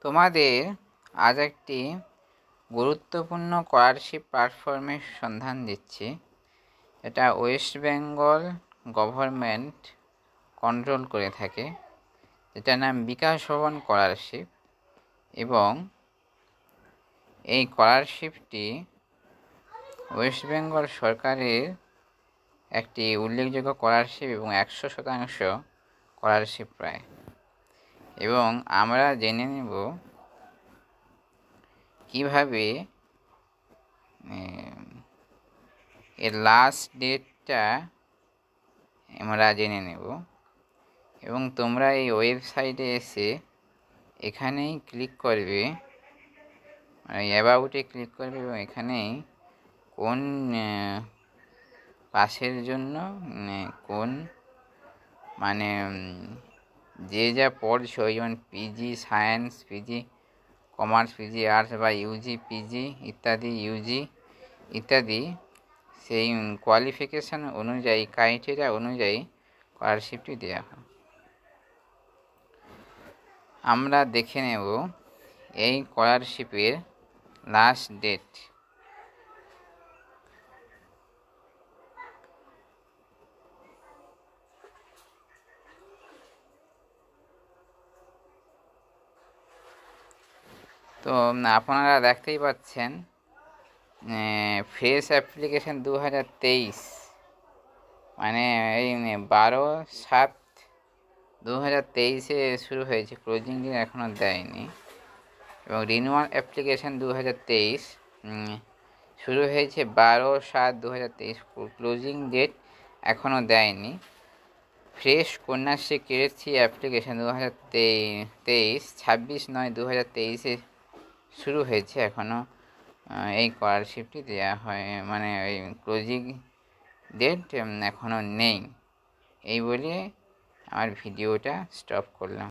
তোমাদের আজ একটি গুরুত্বপূর্ণ স্কলারশিপ প্ল্যাটফর্মের সন্ধান দিচ্ছি। এটা ওয়েস্ট বেঙ্গল গভর্নমেন্ট কন্ট্রোল করে থাকে, যেটার নাম বিকাশ ভবন স্কলারশিপ। এবং এই স্কলারশিপটি ওয়েস্ট বেঙ্গল সরকারের একটি উল্লেখযোগ্য স্কলারশিপ এবং 100% স্কলারশিপ প্রায়। এবং আমরা জেনে নেব কিভাবে এর লাস্ট ডেটটা আমরা জেনে নেব। এবং তোমরা এই ওয়েবসাইটে এসে এখানেই ক্লিক করবে, মানে অ্যাবাউটে ক্লিক করবে এবং এখানেই কোন পাসের জন্য কোন মানে যে যা পড়ছো, যেমন PG science, PG commerce, PG arts বা ইউজি পিজি ইত্যাদি, ইউজি ইত্যাদি, সেই কোয়ালিফিকেশান অনুযায়ী, ক্রাইটেরিয়া অনুযায়ী স্কলারশিপটি দেওয়া হয়। আমরা দেখে নেব এই স্কলারশিপের লাস্ট ডেট। তো আপনারা দেখতেই পাচ্ছেন, ফ্রেশ অ্যাপ্লিকেশান 2023, মানে এই 12/7/2023 শুরু হয়েছে, ক্লোজিং ডেট এখনও দেয়নি। এবং রিনিউয়াল অ্যাপ্লিকেশান 2023 শুরু হয়েছে 12/7/2023, ক্লোজিং ডেট এখনও দেয়নি। ফ্রেশ কন্যাশ্রী ক্রেডিট অ্যাপ্লিকেশান 2023 26/9/2023 শুরু হয়েছে, এখনও এই স্কলারশিপটি দেওয়া হয়, মানে এই ক্লোজিং ডেট এখনও নেই। এই বলে আমার ভিডিওটা স্টপ করলাম।